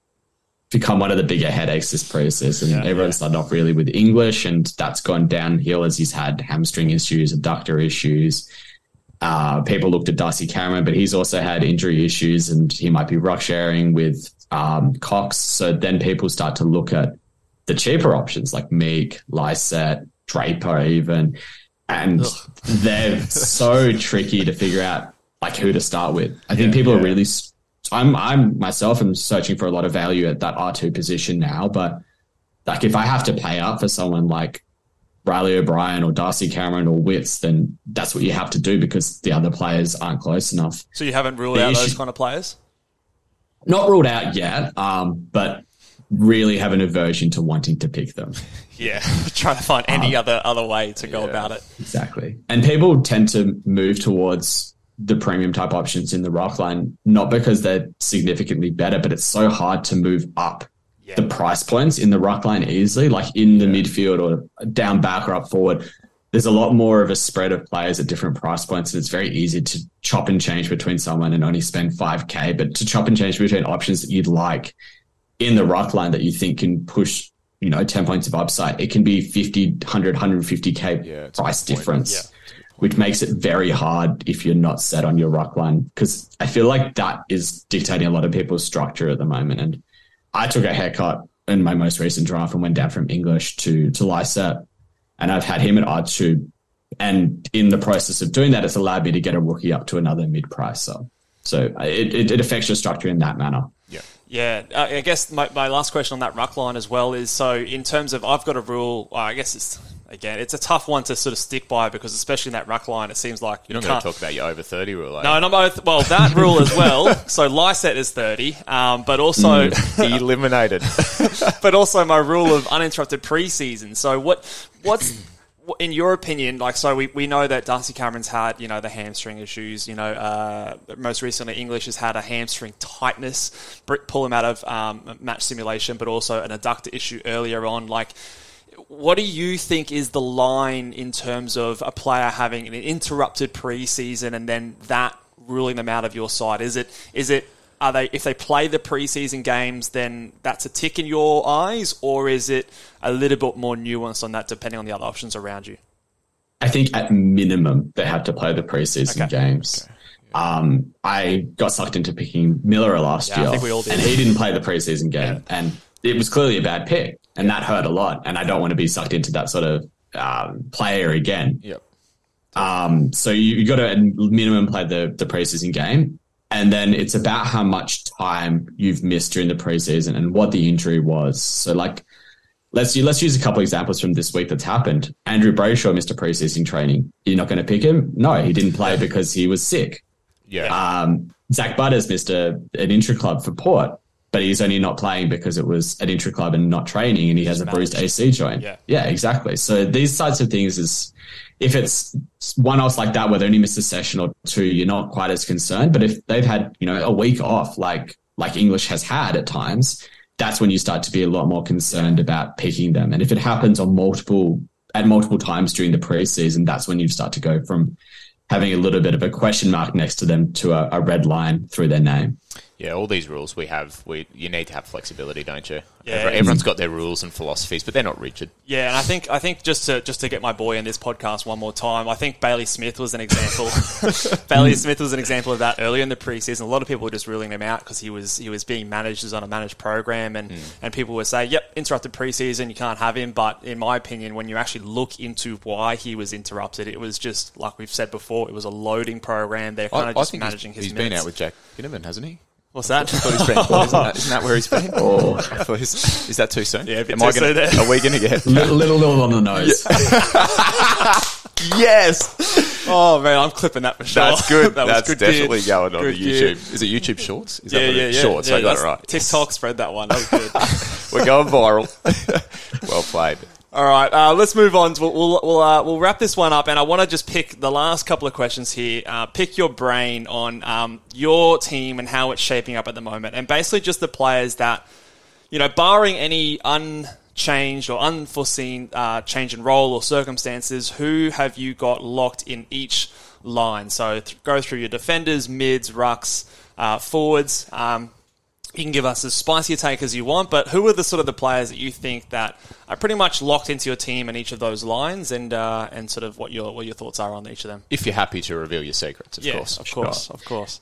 become one of the bigger headaches this preseason. Everyone started off really with English, and that's gone downhill as he's had hamstring issues, abductor issues. People looked at Darcy Cameron, but he's also had injury issues, and he might be ruck sharing with Cox. So then people start to look at the cheaper options like Meek, Lysette, Draper even, and they're so tricky to figure out like who to start with. I think people are really... I'm myself am searching for a lot of value at that R2 position now, but like if I have to pay up for someone like Riley O'Brien or Darcy Cameron or Witts, then that's what you have to do because the other players aren't close enough. So you haven't ruled out those kind of players? Not ruled out yet, but really have an aversion to wanting to pick them. Yeah, trying to find any other way to go about it. Exactly. And people tend to move towards the premium type options in the ruck line, not because they're significantly better, but it's so hard to move up the price points in the ruck line easily, like in the midfield or down back or up forward. There's a lot more of a spread of players at different price points, and it's very easy to chop and change between someone and only spend 5K, but to chop and change between options that you'd like in the ruck line that you think can push, 10 points of upside, it can be 50, 100, 150K price difference, which makes it very hard if you're not set on your ruck line, because I feel like that is dictating a lot of people's structure at the moment. And I took a haircut in my most recent draft and went down from English to Lysette, and I've had him at R2. And in the process of doing that, it's allowed me to get a rookie up to another mid-pricer. So it affects your structure in that manner. Yeah, I guess my last question on that ruck line as well is, so in terms of, I've got a rule, I guess it's a tough one to sort of stick by, because especially in that ruck line, it seems like you're not going to talk about your over 30 rule. No, not both. Well, that rule as well. So Lysette is 30, but also eliminated. But also my rule of uninterrupted preseason. So what's in your opinion, like, so we know that Darcy Cameron's had, the hamstring issues, most recently English has had a hamstring tightness, pull him out of match simulation, but also an adductor issue earlier on. Like, what do you think is the line in terms of a player having an interrupted preseason and then that ruling them out of your side? Is it if they play the preseason games, then that's a tick in your eyes, or is it a little bit more nuanced on that depending on the other options around you? I think at minimum they have to play the preseason games. I got sucked into picking Miller last year. I think we all did. And he didn't play the preseason game. And it was clearly a bad pick. And that hurt a lot. And I don't want to be sucked into that sort of player again. Yep. So you got to at minimum play the preseason game. And then it's about how much time you've missed during the preseason and what the injury was. So like, let's use a couple examples from this week that's happened. Andrew Brayshaw missed a preseason training. You're not going to pick him? No, he didn't play because he was sick. Yeah. Zach Butters missed an intra-club for Port, but he's only not playing because it was an intra-club and not training, and he has a bruised AC joint. Yeah, exactly. So these types of things is, if it's one-offs like that where they only missed a session or two, you're not quite as concerned. But if they've had, a week off, like English has had at times, that's when you start to be a lot more concerned about picking them. And if it happens at multiple times during the preseason, that's when you start to go from having a little bit of a question mark next to them to a red line through their name. Yeah, all these rules you need to have flexibility, don't you? Yeah. Everyone's got their rules and philosophies, but they're not rigid. Yeah, and I think just to get my boy in this podcast one more time, I think Bailey Smith was an example. Bailey Smith was an example of that earlier in the preseason. A lot of people were just ruling him out because he was being managed as on a managed program, and people would say, "Yep, interrupted preseason, you can't have him." But in my opinion, when you actually look into why he was interrupted, it was just like we've said before, it was a loading program. They're kind of just managing his minutes. He's been out with Jack Ginnivan, hasn't he? What's that? I thought he's been, isn't that where he's been? Oh, is that too soon? Yeah, a bit too soon there. Are we going to get little on the nose? Yes. Oh man, I'm clipping that for sure. That's good. That That's was good definitely gear. going on Good the gear. YouTube. Is it YouTube Shorts? Is Yeah. Shorts. I got it right. TikTok spread that one. That was good. We're going viral. Well played. All right, let's move on. We'll wrap this one up, and I want to just pick the last couple of questions here. Pick your brain on your team and how it's shaping up at the moment, and basically just the players that, barring any unchanged or unforeseen change in role or circumstances, who have you got locked in each line? So go through your defenders, mids, rucks, forwards. You can give us as spicy a take as you want, but who are the sort of the players that you think that are pretty much locked into your team in each of those lines, and sort of what your thoughts are on each of them? If you're happy to reveal your secrets, of course. Of course.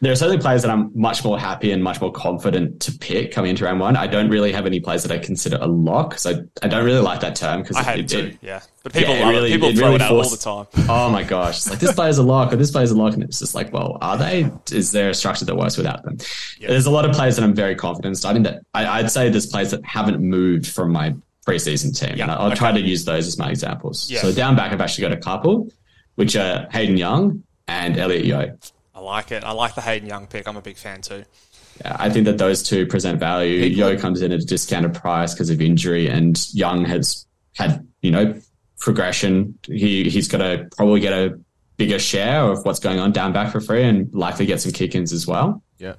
There are certainly players that I'm much more happy and much more confident to pick coming into round one. I don't really have any players that I consider a lock, because I don't really like that term. Because I hate it too, yeah. But people love it. People throw really it out all the time. Oh my gosh. It's like, this player's a lock or this player's a lock. And it's just like, well, are they? Is there a structure that works without them? Yeah. There's a lot of players that I'm very confident starting that I'd say there's players that haven't moved from my preseason team. Yeah. And I'll try to use those as my examples. Yeah. So down back, I've actually got a couple, which are Hayden Young and Elliot Yeo. I like it. I like the Hayden Young pick. I'm a big fan too. Yeah, I think that those two present value. Yeo comes in at a discounted price because of injury, and Young has had, progression. He's got to probably get a bigger share of what's going on down back for free, and likely get some kick-ins as well. Yeah.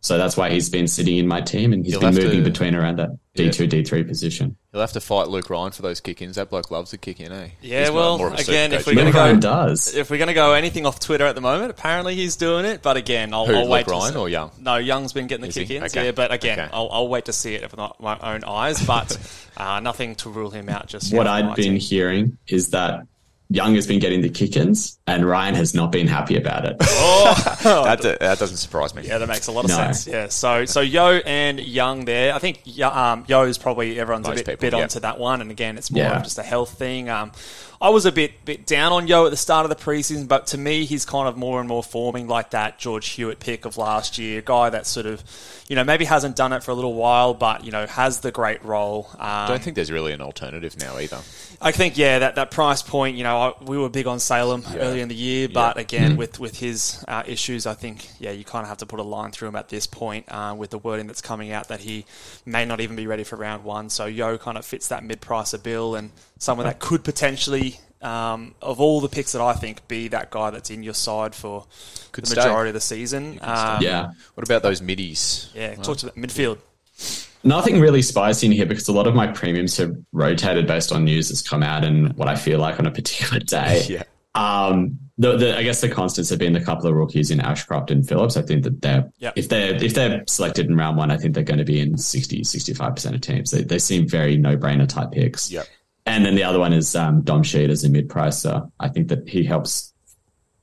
So that's why he's been sitting in my team, and he's been moving between around that D2, D3 position. He'll have to fight Luke Ryan for those kick-ins. That bloke loves to kick in, eh? Yeah, again, if we're going to go anything off Twitter at the moment, apparently he's doing it. But again, I'll wait. Luke Ryan or Young? No, Young's been getting the kick-ins. Okay. Yeah, but again, I'll wait to see it with my own eyes. But nothing to rule him out just yet. What I'd been hearing is that Young has been getting the kick-ins, and Ryan has not been happy about it. That doesn't surprise me. Yeah, that makes a lot of sense. Yeah, so Yeo and Young there. I think Yeo is probably everyone's a bit onto that one, and again, it's more of just a health thing. I was a bit down on Yeo at the start of the preseason, but to me, he's kind of more and more forming like that George Hewitt pick of last year, a guy that sort of, maybe hasn't done it for a little while, but, has the great role. I don't think there's really an alternative now either. I think, that price point, we were big on Salem earlier in the year, but again, with his issues, I think, you kind of have to put a line through him at this point with the wording that's coming out that he may not even be ready for round one. So Yeo kind of fits that mid-pricer bill, and someone that could potentially, of all the picks that I think, be that guy that's in your side for the majority of the season. What about those middies? Yeah, talk to that midfield. Nothing really spicy in here, because a lot of my premiums have rotated based on news that's come out and what I feel like on a particular day. Yeah. I guess the constants have been the couple of rookies in Ashcroft and Phillips. I think that if they're selected in round one, I think they're going to be in 60-65% of teams. They seem very no-brainer type picks. Yep. And then the other one is Dom Sheed as a mid-pricer. I think that he helps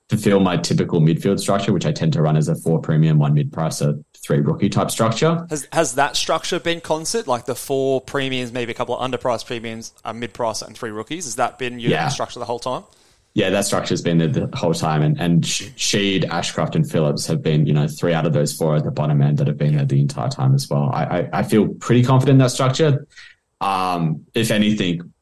fulfill my typical midfield structure, which I tend to run as a 4 premium, 1 mid-price, a 3 rookie type structure. Has that structure been constant? Like the 4 premiums, maybe a couple of underpriced premiums, a mid-price and 3 rookies? Has that been your structure the whole time? Yeah, that structure's been there the whole time. And Sheed, Ashcroft and Phillips have been, 3 out of those 4 at the bottom end that have been there the entire time as well. I feel pretty confident in that structure. If anything,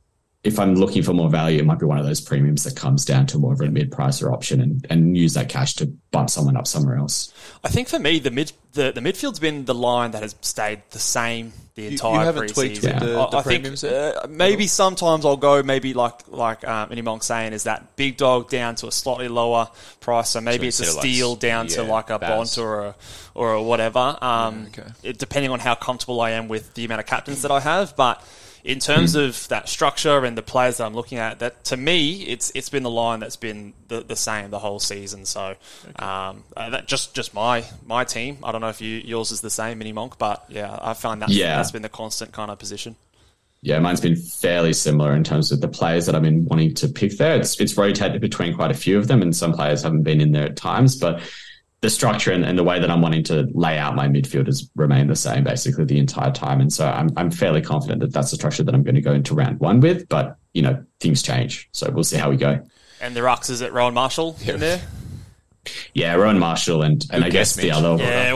if I'm looking for more value, it might be one of those premiums that comes down to more of a mid-pricer option and use that cash to bump someone up somewhere else. I think for me, the midfield's been the line that has stayed the same the entire you haven't tweaked preseason. the I premiums think maybe sometimes I'll go like Mini Monk saying is that big dog down to a slightly lower price, so maybe it's a steal down to like a Bont or a whatever. Depending on how comfortable I am with the amount of captains that I have, but. In terms of that structure and the players that I'm looking at, that to me, it's been the line that's been the same the whole season. So that just my team. I don't know if yours is the same, Mini Monk, but yeah, I find that's been the constant kind of position. Yeah, mine's been fairly similar in terms of the players that I've been wanting to pick there. It's rotated between quite a few of them, and some players haven't been in there at times, but the structure and the way that I'm wanting to lay out my midfield has remained the same basically the entire time. And so I'm fairly confident that that's the structure that I'm going to go into round 1 with, but things change. So we'll see how we go. And the rucks, is it Rowan Marshall in there? Yeah, Rowan Marshall and I guess the other the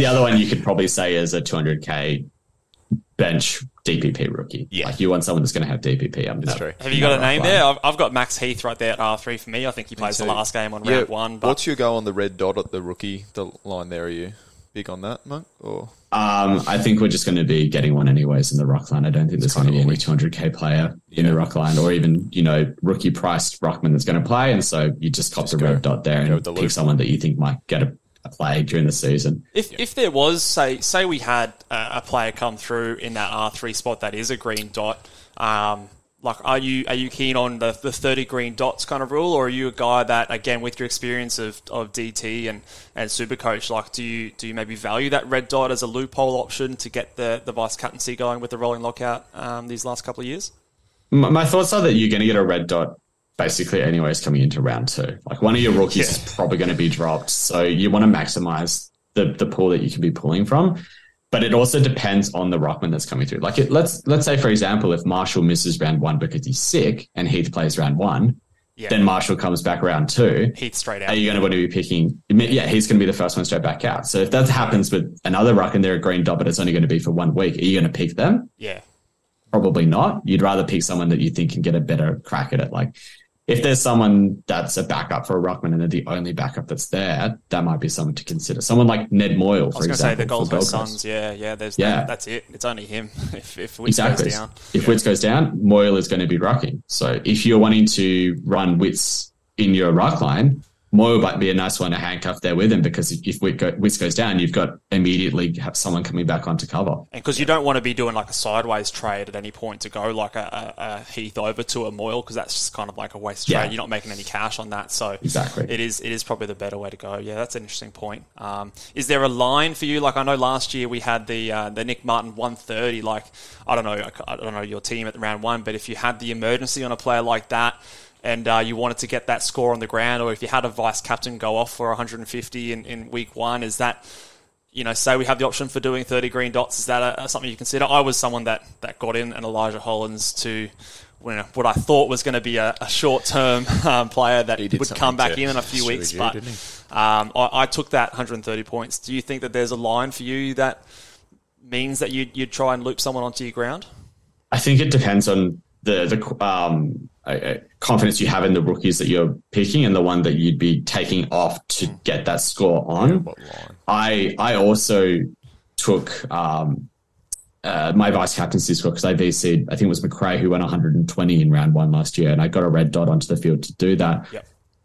other one you could probably say is a 200k bench DPP rookie. Yeah. Like you want someone that's going to have DPP. That's true. Have you got a name there? I've got Max Heath right there at R3 for me. I think he plays the last game on round 1. But what's your go on the red dot at the rookie line there? Are you big on that, Monk? Or I think we're just going to be getting one anyways in the ruck line. I don't think there's going to be any 200k player in the ruck line, or even rookie priced ruckman that's going to play. And so you just cop the red dot there and pick someone that you think might get a play during the season. If there was, say we had a player come through in that R3 spot that is a green dot, are you keen on the 30 green dots kind of rule, or are you a guy that, again, with your experience of DT and Supercoach, like do you maybe value that red dot as a loophole option to get the vice captaincy going with the rolling lockout these last couple of years? My thoughts are that you're going to get a red dot basically anyways coming into round 2. Like one of your rookies is probably going to be dropped, so you want to maximize the pool that you can be pulling from. But it also depends on the ruckman that's coming through. Like let's say, for example, if Marshall misses round 1 because he's sick and Heath plays round 1, then Marshall comes back round 2. Heath straight out. Are you going to want to be picking? Yeah, he's going to be the first one straight back out. So if that happens with another ruck and they're a green dot, but it's only going to be for 1 week, are you going to pick them? Yeah. Probably not. You'd rather pick someone that you think can get a better crack at it. Like if there's someone that's a backup for a ruckman and they're the only backup that's there, that might be someone to consider. Someone like Ned Moyle, for example. I was going to say the Gold Coast Suns. Yeah. That's it. It's only him. If Witz goes down. If Witz goes down, Moyle is going to be rucking. So if you're wanting to run Witz in your ruck line, Moyle might be a nice one to handcuff there with him, because if Witz goes down, you've got immediately have someone coming back onto cover. And because you don't want to be doing like a sideways trade at any point to go like a Heath over to a Moyle, because that's just kind of like a waste trade. You're not making any cash on that. So exactly, it is probably the better way to go. Yeah, that's an interesting point. Is there a line for you? Like I know last year we had the Nick Martin 130. Like I don't know your team at round 1, but if you had the emergency on a player like that, and you wanted to get that score on the ground, or if you had a vice captain go off for 150 in week 1, is that, say we have the option for doing 30 green dots, is that something you consider? I was someone that got in an Elijah Hollins to what I thought was going to be a short-term player that would come back in a few weeks, but I took that 130 points. Do you think that there's a line for you that means that you'd try and loop someone onto your ground? I think it depends on the confidence you have in the rookies that you're picking and the one that you'd be taking off to get that score on. I also took my vice captaincy score because I VC'd, I think it was McRae, who went 120 in round 1 last year, and I got a red dot onto the field to do that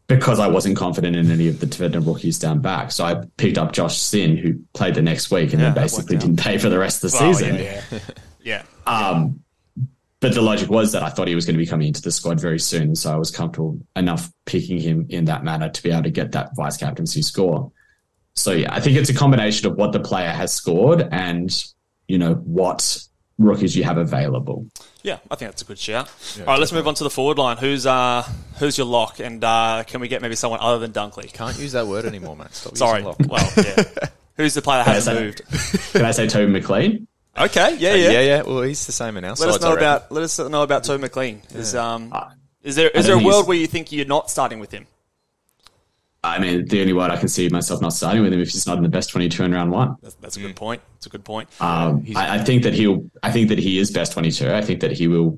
because I wasn't confident in any of the defender rookies down back. So I picked up Josh Sin, who played the next week and then basically didn't pay for the rest of the season. But the logic was that I thought he was going to be coming into the squad very soon, so I was comfortable enough picking him in that manner to be able to get that vice captaincy score. So I think it's a combination of what the player has scored and what rookies you have available. Yeah, I think that's a good shout. All right, let's move on to the forward line. Who's your lock? And can we get maybe someone other than Dunkley? Can't use that word anymore, mate. Stop Sorry. using lock. Well, yeah. Who's the player that hasn't moved? Can I say Toby McLean? Okay, yeah. Yeah. Well, he's the same in our Let us know about Toby McLean. Is there a world where you think you're not starting with him? I mean, the only word I can see myself not starting with him if he's not in the best 22 in round one. That's a good point. It's a good point. I think that he is best 22. I think that he will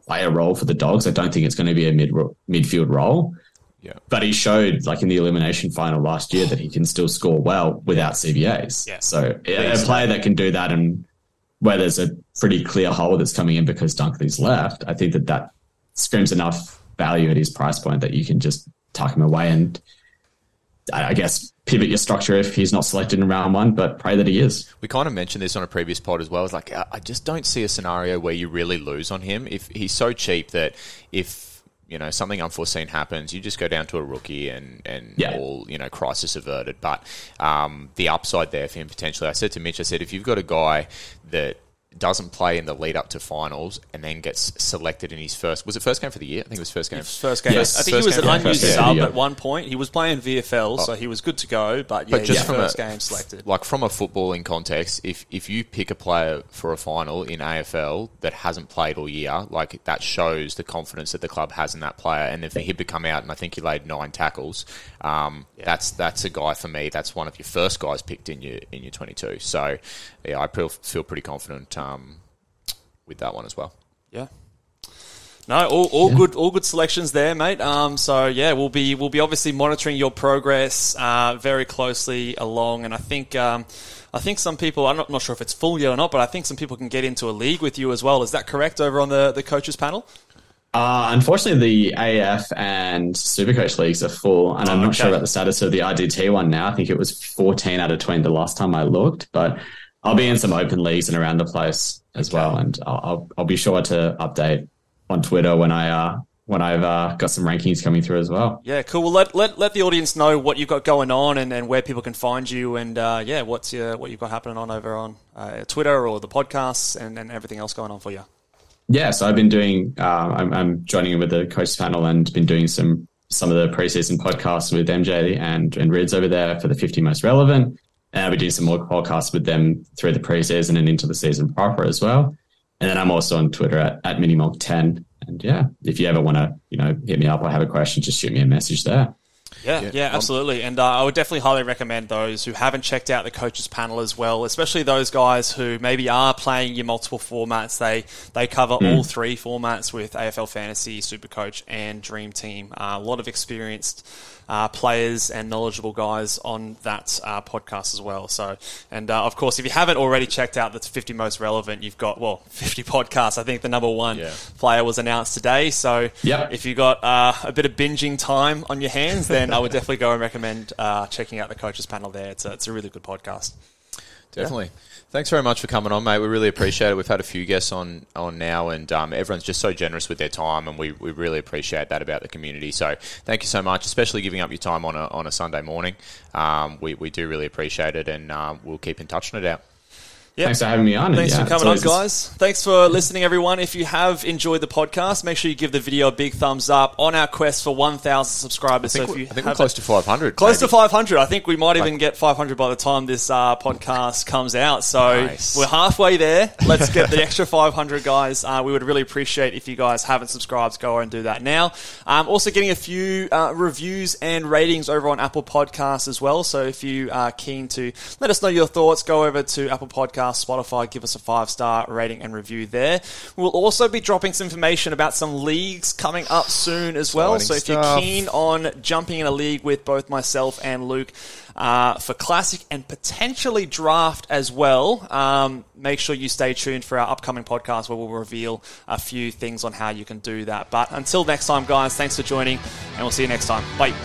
play a role for the Dogs. I don't think it's going to be a midfield role. Yeah. But he showed, like in the elimination final last year, that he can still score well without CBAs. Yeah. So a player that can do that, and where there's a pretty clear hole that's coming in because Dunkley's left, I think that screams enough value at his price point that you can just tuck him away and, I guess, pivot your structure if he's not selected in round one, but pray that he is. We kind of mentioned this on a previous pod as well. It's like, I just don't see a scenario where you really lose on him. If he's so cheap that if something unforeseen happens, you just go down to a rookie and all, crisis averted. But the upside there for him potentially, I said to Mitch, if you've got a guy that doesn't play in the lead up to finals and then gets selected in his first game for the year? I think it was first game. First game. Yes. I think he was an unused sub at one point. He was playing VFL, so he was good to go, but just from first game selected. Like from a footballing context, if you pick a player for a final in AFL that hasn't played all year, like that shows the confidence that the club has in that player. And if for him to come out and I think he laid 9 tackles, that's a guy for me. That's one of your first guys picked in your 22. So I feel pretty confident with that one as well. Yeah. No, all good selections there, mate. We'll be obviously monitoring your progress very closely along, and I think some people, I'm not sure if it's full yet or not, but I think some people can get into a league with you as well. Is that correct over on the coaches panel? Unfortunately, the AF and Supercoach leagues are full, and I'm not sure about the status of the RDT one now. I think it was 14 out of 20 the last time I looked, but I'll be in some open leagues and around the place as well, and I'll be sure to update on Twitter when I've got some rankings coming through as well. Yeah, cool. Well, let the audience know what you've got going on and where people can find you, and what you've got happening on over on Twitter or the podcasts and everything else going on for you. Yeah, so I've been doing. I'm joining in with the coaches panel and been doing some of the preseason podcasts with MJ and Rids over there for the 50 most relevant. And I'll be doing some more podcasts with them through the preseason and into the season proper as well. And then I'm also on Twitter at MiniMonk10. And if you ever want to, hit me up or have a question, just shoot me a message there. Yeah, absolutely. And I would definitely highly recommend those who haven't checked out the coaches panel as well, especially those guys who maybe are playing your multiple formats. They cover all 3 formats with AFL Fantasy, Supercoach, and Dream Team. A lot of experienced players and knowledgeable guys on that podcast as well. So, and of course, if you haven't already checked out the 50 most relevant, you've got 50 podcasts. I think the number 1 player was announced today. So, if you got a bit of binging time on your hands, then I would definitely go and recommend checking out the coaches panel there. It's a really good podcast. Definitely. Yeah. Thanks very much for coming on, mate. We really appreciate it. We've had a few guests on now, and everyone's just so generous with their time, and we really appreciate that about the community. So thank you so much, especially giving up your time on a Sunday morning. We do really appreciate it, and we'll keep in touch on it out. Yep. Thanks for having me on. Thanks for coming on, guys. Thanks for listening, everyone. If you have enjoyed the podcast, make sure you give the video a big thumbs up on our quest for 1,000 subscribers. I think we're close to 500. Close to 500. I think we might even get 500 by the time this podcast comes out. So we're halfway there. Let's get the extra 500, guys. We would really appreciate if you guys haven't subscribed, go and do that now. Also getting a few reviews and ratings over on Apple Podcasts as well. So if you are keen to let us know your thoughts, go over to Apple Podcasts, Spotify, give us a 5-star rating and review there. We'll also be dropping some information about some leagues coming up soon as well. So if you're keen on jumping in a league with both myself and Luke for Classic and potentially Draft as well, make sure you stay tuned for our upcoming podcast where we'll reveal a few things on how you can do that. But until next time, guys, thanks for joining, and we'll see you next time. Bye.